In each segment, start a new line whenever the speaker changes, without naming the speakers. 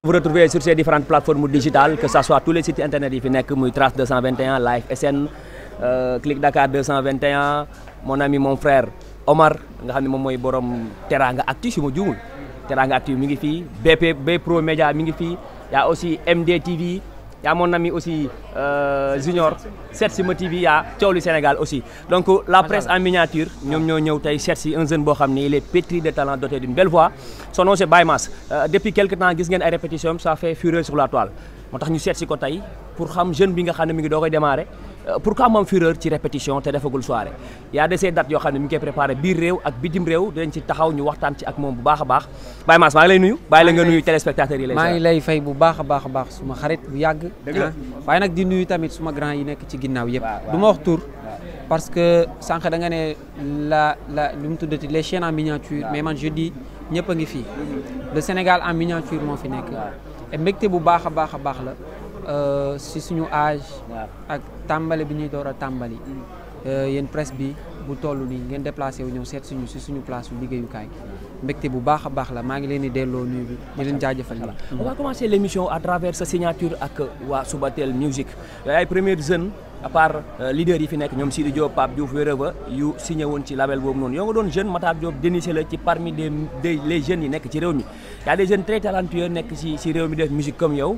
Vous retrouvez sur ces différentes plateformes digitales, que ce soit tous les sites internet yi fi nekk muy Trace 221 Live SN Click Dakar 221 mon ami mon frère Omar nga xam ne moom mooy borom Teranga Actu si ma juumul Teranga Actu mi ngi fii B Pro Média mi ngi fii y a aussi MDTV y a mon ami aussi Junior Setsima TV y a Thiowli Sénégal aussi donc la presse en miniature ñoom ñoo ñëw tey seet si un jeune boo xam ne il est pétri de talent, doté d'une belle voix. Son nom c'est Baye Mass depuis quelque temps gis ngeen ay répétitions ça fait fureur sur la toile moo tax ñu seet si ko tey pour xam jeune bi nga xam ne mi ngi doo koy démarrer pourquoi moom fureur ci répétition te defagul soirée y a de ces dates yoo xam ne mi ngi koy préparé biir réew ak bitim réew dinañ ci taxaw ñu waxtaan ci ak moom bu baax a baax Baye Mass maa ngi lay nuyu bàyyi la nga nuyu téléspectateurs yi lay
maa ngi lay fay bu baax a baax suma xarit bu yàgg waaye nag di nuyu tamit suma grand yi nekk ci ginnaaw yëpp du ma wax tur parce que sànq da nga ne lu mu tuddati les chaînes en miniature mais man je dis ñëpp a ngi fii le Sénégal en miniature moo fi nekk et mbégte bu baax a baax la si suñu âge ak tàmbali bi ñuy door a tàmbali yéen presse bi bu toll nii ngeen déplacé wu ñëw seet suñu si suñu place yu liggéeyukaay mbégte bu baax a baax la maa ngi leen di delloo nuyu bi di leen jaajëfal nii.
On va commencer l'émission à travers sa signature ak waa Subatel Music yooyu ay premiers jeunes à part leader yi fi nekk ñoom Sidi Diop Pape Diouf Wéréva yu signé woon ci label boobu noonu yow nga doon jeune Matar Diop déniché la ci parmi les jeunes yi nekk ci réew mi y a des jeunes très talentueux nekk ci réew mi def musique comme yow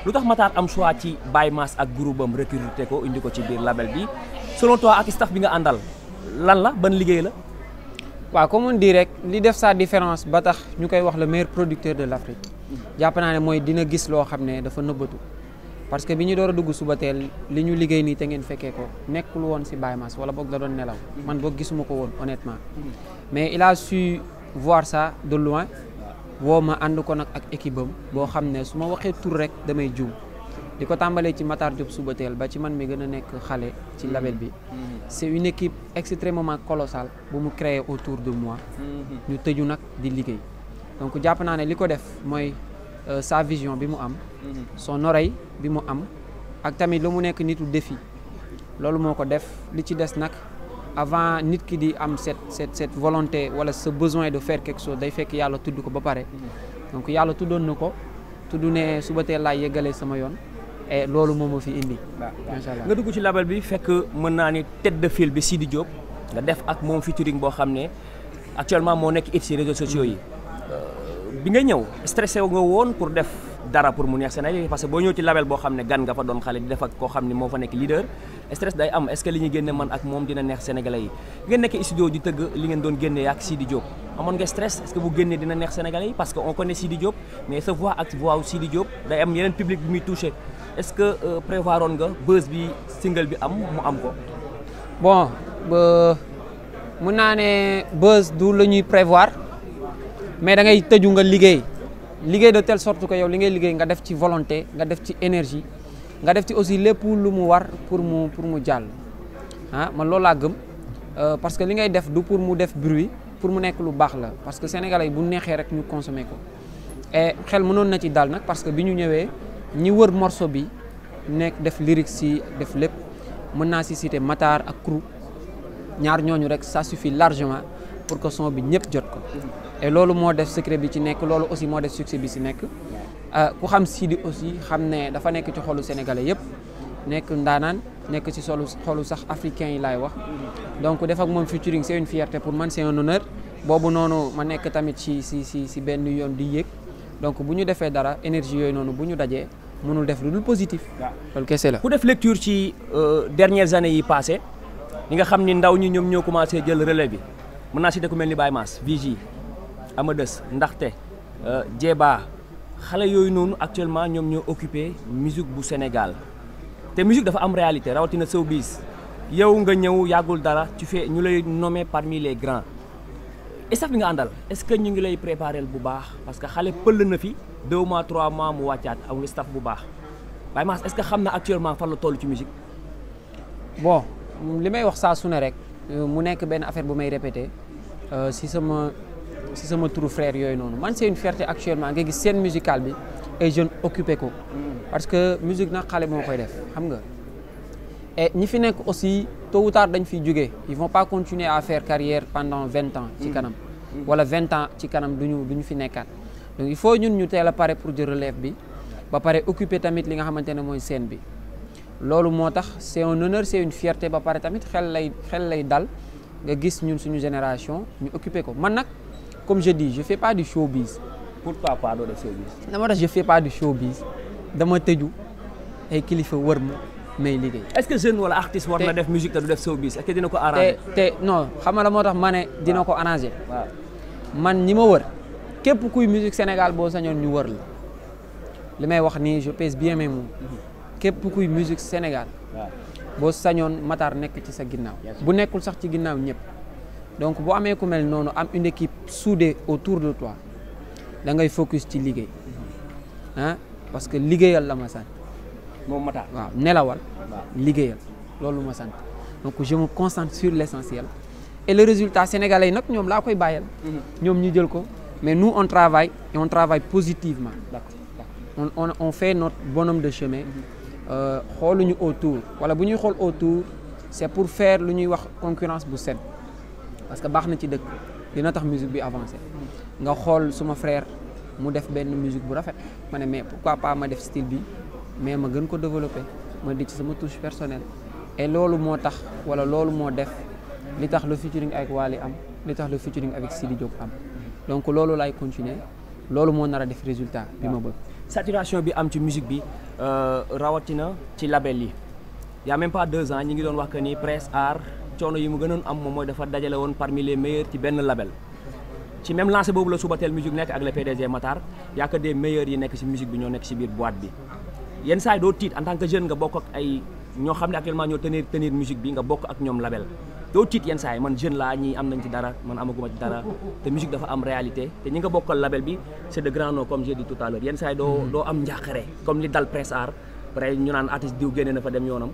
lu tax Matar am choix ci Baye Mass ak groupe am recruté ko indi ko ci biir label bi selon toi ak staff bi nga àndal lan la ban liggéey la.
waaw comme on dit rek li def sa différence ba tax ñu koy wax le meilleur producteur de l'Afrique jàpp naa ne mooy dina gis loo xam ne dafa nëbbatu parce que bi ñu door a dugg Subatel li ñu liggéey nii te ngeen fekkee ko nekkul woon si Baye Mass wala boog da doon nelaw man boog gisuma ko woon honnêtement mais il a su voir ça de loin woo ma ànd ko nag ak équipe am boo xam ne su ma waxee tur rek damay juum di ko tàmbalee ci Matar Diop Subatel ba ci man mi gën a nekk xale ci label bi c'est une équipe extrêmement colossale bu mu créé autour de moi ñu tëju nag di liggéey donc jàpp naa ne li ko def mooy sa vision bi mu am son oreille bi mu am ak tamit lu mu nekk nitu défi loolu moo ko def li ci des nag avant nit ki di am cette volonté wala ce besoin de faire quelque chose day fekk yàlla tudd ko ba pare donc yàlla tuddoon na ko tudd ne Subatel laay yeggalee sama yoon et loolu moom moo fi indi. macha allah
nga dugg ci label bi fekk mën naa ni tête de file bi Sidi Diop nga def ak moom featuring boo xam ne actuellement moo nekk it ci réseaux sociaux yi bi nga ñëw stressé nga woon pour def dara pour mu neex Sénégal parce que boo ñëw ci label boo xam ne gan nga fa doon xale di def ak koo xam ne moo fa nekk leader stress day am est-ce que li ñu génne man ak moom dina neex Sénégalais yi ngeen nekk studio di tëgg li ngeen doon génne ak Sidi Diop amoon nga stress est-ce que bu génnee dina neex Sénégalais yi parce que on connaît Sidi Diop mais sa voix ak voix Sidi Diop day am yeneen public bi muy touché est-ce que prévoir woon nga buzz bi single bi am mu am ko.
bon mun naa ne buzz du la ñuy prévoir mais da ngay tëju nga liggéey de telle sorte que yow li ngay liggéey nga def ci volonté nga def ci énergie nga def ci aussi lépp lu mu war pour mu jàll man loolu laa gëm parce que li ngay def du pour mu def bruit pour mu nekk lu baax la parce que sénégalais yi bu neexee rek ñu consommer ko et xel mënoon na ci dal nag parce que bi ñu ñëwee ñi wër morceau bi nekk def lyrics si def lépp mën naa si citer Matar ak Crew ñaar ñooñu rek ça suffit largement pour que son bi ñëpp jot ko et loolu moo def secret bi ci nekk loolu aussi moo def succès bi ci nekk ku xam Sidi aussi xam ne dafa nekk ci xolu sénégalais yëpp nekk ndaanaan nekk ci xolu sax africain yi laay wax donc def ak moom featuring c'est une fierté pour man c'est un honneur boobu noonu ma nekk tamit ci benn yoon di yéeg donc bu ñu defee dara énergie yooyu noonu bu ñu dajee mënul def lu dul positif loolu kese la.
ku def lecture ci dernières années yi passé ñi nga xam ni ndaw ñi ñoom ñoo commencé jël relais bi mën naa citer ku mel ni Baye Mass Vigi Amadeus Ndaxte Jeeba xale yooyu noonu actuellement ñoom ñoo occupé musique bu Sénégal te musique dafa am réalité rawatina showbiz yow nga ñëw yàggul dara tu fais ñu lay nommé parmi les grands staff bi nga àndal est-ce que ñu ngi lay préparer bu baax parce que xale pël na fi 2 mois 3 mois mu wàccaat amul staff bu baax Baye Mass est-ce que xam na actuellement fan la toll ci musique.
bon li may wax saa su ne rek mu nekk benn affaire bu may répéter si sama turu frère yooyu noonu man c'est une fierté actuellement nga gis scène musicale bi ay jeunes occupé ko parce que musique nag xale moo koy def xam nga et ñi fi nekk aussi tôt ou tard dañ fiy jógee ils vont pas continuer à faire carrière pendant 20 ans ci kanam wala 20 ans ci kanam duñu fi nekkaat donc il faut ñun ñu teel a pare pour jël relève bi ba pare occuper tamit li nga xamante ne mooy scène bi loolu moo tax c'est un honneur c'est une fierté ba pare tamit xel lay dal nga gis ñun suñu génération ñu occuper ko man nag comme je dis je fais pas du showbiz.
pourquoi pas doo def showbiz.
dama tax je fais pas du showbiz dama tëju ay kilifa wër ma may liggéey.
est-ce que jeune wala artiste war na def musique te du def showbiz est-ce que dina ko arranger.
te non xam nga la moo tax ma ne dina ko arranger.
waaw
man ñi ma wër képp kuy musique Sénégal boo sañoon ñu wër la li may wax nii je pèse bien mes mots képp kuy musique Sénégal boo sañoon Matar nekk ci sa ginnaaw bu nekkul sax ci ginnaaw ñëpp donc boo amee ku mel noonu am une équipe soudée autour de toi da ngay focus ci liggéey ah parce que liggéeyal la ma sant
moom Matar
waaw nelawal liggéeyal loolu ma sant donc je me concentre sur l'essentiel et le résultat sénégalais yi nag ñoom laa koy bàyyal ñoom ñu jël ko mais nous on travaille et on travaille positivement on fait notre bonhomme de chemin xooluñu autour wala bu ñuy xool autour c'est pour faire lu ñuy wax concurrence bu saine parce que baax na ci dëkk dina tax musique bi avancer nga xool suma frère mu def benn musique bu rafet ma ne mais pourquoi pas ma def style bi mais ma gën ko développer ma di ci sama touche personnelle et loolu moo tax wala loolu moo def li tax le featuring avec Wally am li tax le featuring avec Sidi Diop am donc loolu laay continuer loolu moo nar a def résultat bi ma bëgg.
saturation bi am ci musique bi rawatina ci label yi y a même pas 2 ans ñi ngi doon wax que ni Presse Art coono yi mu gënoon am moom mooy dafa dajale woon parmi les meilleurs ci benn label ci même lancé boobu la Subatel musique nekk ak le PDG Matar y a que des meilleurs yi nekk ci musique bi ñoo nekk ci biir boîte bi yenn saa yi doo tiit en tant que jeune nga bokk ak ay ñoo xam ne actuellement ñoo tenir musique bi nga bokk ak ñoom label doo tiit yenn saa yi man jeune laa ñii am nañ ci dara man amaguma ci dara te musique dafa am réalité te ñi nga bokkal label bi c'est de grands noms comme j'ai dit tout à l'heure yenn saa yi doo am njàqare comme li dal Presse Art après ñu naan artiste diw génne na fa dem yoonam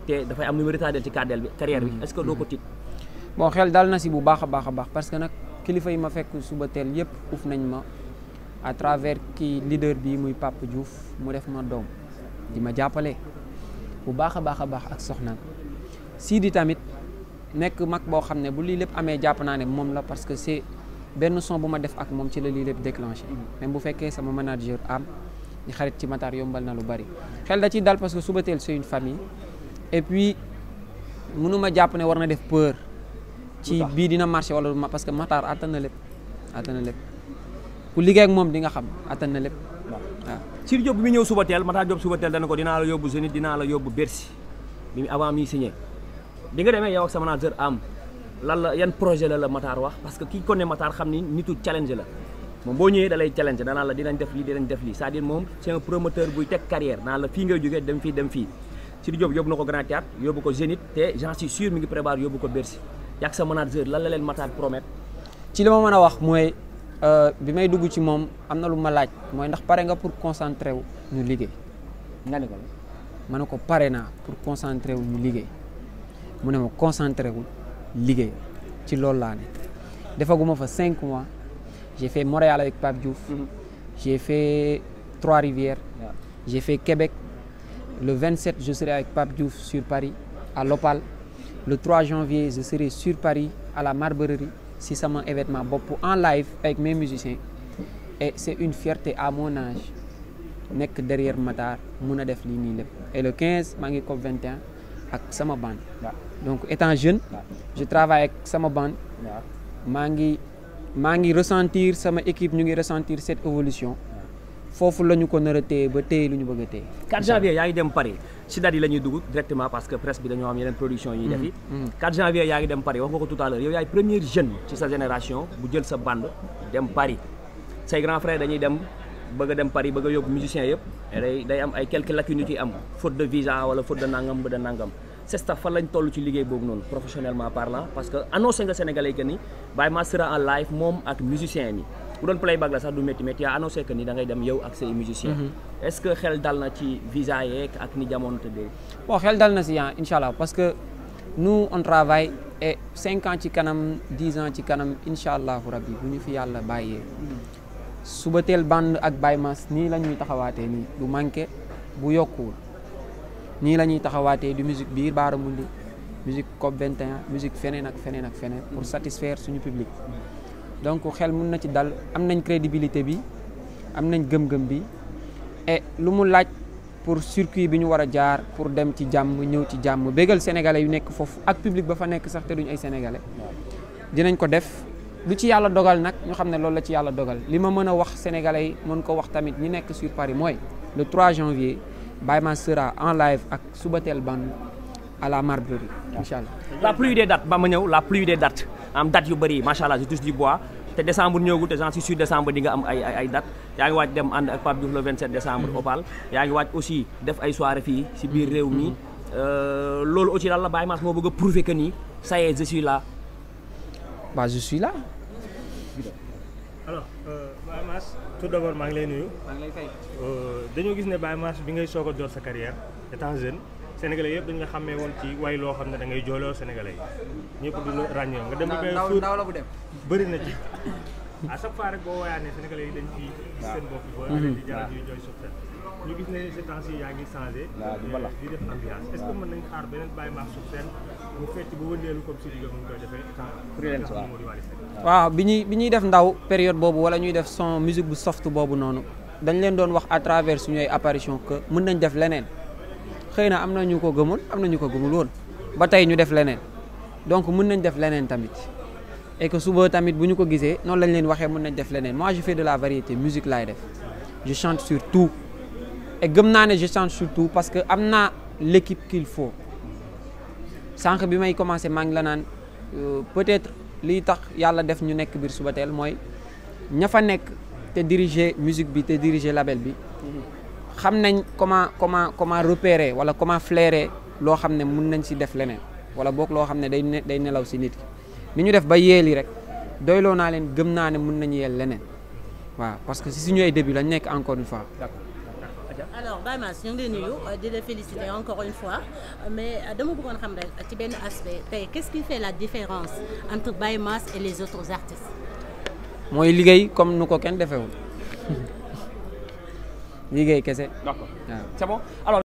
te dafay am nu mu retardé ci carrière bi est-ce que doo ko tiit.
bon xel dal na si bu baax a baax parce que nag kilifa yi ma fekk Subatel yëpp uf nañ ma à travers kii leader bi muy Pape Diouf mu def ma doom di ma jàppale bu baax a baax ak soxnaam Sidi tamit nekk mag boo xam ne bu lii lépp amee jàpp naa ne moom la parce que c'est benn son bu ma def ak moom ci la lii lépp déclenché même bu fekkee sama manager am di xarit ci Matar yombal na lu bari xel da ciy dal parce que Subatel c'est une famille et puis mënuma jàpp ne war na def peur ci bii dina marché wala du parce que Matar attan na lépp ku liggéey ak moom di nga xam attan na lépp waaw.
Sidi Diop bi mu ñëw Subatel Matar Diop Subatel dana ko dinaa la yóbbu Zénith dinaa la yóbbu Bercy bi mu avant mi signé bi nga demee yow ak sa manager am lan la yan projet la Matar wax parce que kii ko ne Matar xam ni nitu challenge la moom boo ñëwee da lay challenge danaa la dinañ def lii c'est-à-dire moom c'est un promoteur buy teg carrière naan la fii ngay jógee dem fii Sidi Diop yóbbu na ko Grand Théâtre yóbbu ko Zénith te j'en suis sûr mi ngi préparé yóbbu ko Bercy yak sa manager lan la leen Matar promettre.
ci li ma mën a wax mooy bi may dugg ci moom am na lu ma laaj mooy ndax pare nga pour concentrer wu ñu liggéey.
nga ne ko
ma ne ko pare naa pour concentrer wu ñu liggéey mu ne ma concentrer wu liggéey ci loolu laa ne defaguma fa 5 mois j'ai fait Montréal avec Pape Diouf. J'ai fait Trois-Rivières. J'ai fait Québec. Le 27 je serai avec Pape Diouf sur Paris à l'Opal. Le 3 janvier je serai sur Paris à la Marbrerie si sama événement bopp en live avec mes musiciens et c'est une fierté à mon âge nekk derrière Matar mun a def lii nii lépp et le 15 maa ngi COP 21 ak sama bande donc étant jeune je travaille avec sama bande maa ngi ressentir sama équipe ñu ngi ressentir cette évolution foofu la ñu ko nar a téye ba téye lu ñu bëgg a téye.
4 janvier yaa ngi dem Paris si date yi la ñuy dugg directement parce que presse bi dañoo am yeneen production yi def yi 4 janvier yaa ngi dem Paris wax nga ko tout à l'heure yow yaay premier jeune ci sa génération bu jël sa bande dem Paris say grand frère dañuy dem bëgg a dem Paris bëgg a yóbbu musiciens yëpp day am ay quelques lacunes yu ci am faute de visa wala faute de nangam ba de nangam c'est ça fan lañ toll ci liggéey boobu noonu professionnellement parlant parce que annoncé nga Sénégalais que ni Baye Mass sera en live moom ak musiciens yi bu doon playback la sax du métti yaa annoncé que ni da ngay dem yow ak say musiciens. est-ce que xel dal na ci visa yeeg ak ni jamono tëddee.
bon xel dal na si inchallah parce que nous on travaille et 5 ans ci kanam 10 ans ci kanam inchallahu rabbi bu ñu fi yàlla bàyyee. Subatel band ak Baye Mass nii la ñuy taxawaatee nii du manqué bu yokkuwul nii la ñuy taxawaatee du musique biir Baaramundi musique COP 21 musique feneen ak feneen ak feneen pour satisfaire suñu public. donc xel mun na ci dal am nañ crédibilité bi am nañ gëm-gëm bi et lu mu laaj pour circuit bi ñu war a jaar pour dem ci jàmm ñëw ci jàmm bégal sénégalais yu nekk foofu ak public ba fa nekk sax te duñ ay sénégalais dinañ ko def lu ci yàlla dogal nag ñu xam ne loolu la ci yàlla dogal li ma mën a wax sénégalais yi mën ko wax tamit ñi nekk sur Paris mooy le 3 janvier Baye Mass sera en live ak Subatel Band à la Marbrerie incha allah.
la pluie des dates ba ma ñëw la pluie des dates am date yu bëri macha allah je touche du bois te décembre ñëwagul te j'en suis sûr décembre di nga am ay dates yaa ngi waaj dem ànd ak Pape Diouf le 27 décembre Opal yaa ngi waaj aussi def ay soirée fii si biir réew mi loolu aussi lan la Baye Mass moo bëgg a prouver que ni ça y est je suis là.
bah je suis là.
alors Baye Mass tout d'abord maa ngi lay nuyu.
maa ngi lay fay.
dañoo gis ne Baye Mass bi ngay soog a door sa carrière étant jeune sénégalais yëpp dañu nga xàmmee woon ci way loo xam ne da ngay jooloo sénégalais yi ñëpp du la ràññee nga dem ba
ndaw la bu dem.
bëri na ci à chaque fois rek boo woyaanee sénégalais yi dañ ci seen bopp ba di jaral ñuy jooy suuf ñu gis ne ces temps-ci yaa ngi changé di def ambiance est-ce que mën nañ xaar beneen Baye Mass suuf seen mu fecc bu wëndeelu comme si digga mu ngi koy defee
waaw bi ñuy def ndaw période boobu wala ñuy def son musique bu soft boobu noonu dañ leen doon wax à travers suñu ay apparition que mën nañ def leneen xëy na am na ñu ko gëmoon am na ñu ko gëmul woon ba tey ñu def leneen donc mën nañ def leneen tamit et que suba tamit bu ñu ko gisee noonu lañ leen waxee mën nañ def leneen moi je fais de la variété musique laay def je chante sur tout et gëm naa ne je chante sur tout parce que am naa l'équipe qu'il faut sànq bi may commencé maa ngi la naan peut-être lii tax yàlla def ñu nekk biir Subatel mooy ña fa nekk te diriger musique bi te diriger label bi xam nañ comment repérer wala comment flairer loo xam ne mën nañ si def leneen wala boog loo xam ne day nelaw si nit ki ni ñu def ba yeeli rek doyloo naa leen gëm naa ne mën nañu yeel leneen waaw parce que si suñu ay début lañ nekk encore une fois.
alors Baye Mass ñu ngi lay nuyu di la féliciter encore une fois mais dama bëggoon xam rek ci benn aspect tey qu'est-ce qui fait la différence entre Baye Mass et les autres artistes.
mooy liggéey comme nu ko kenn defewul liggéey kese.
D'accord.
waaw
C'est bon alors.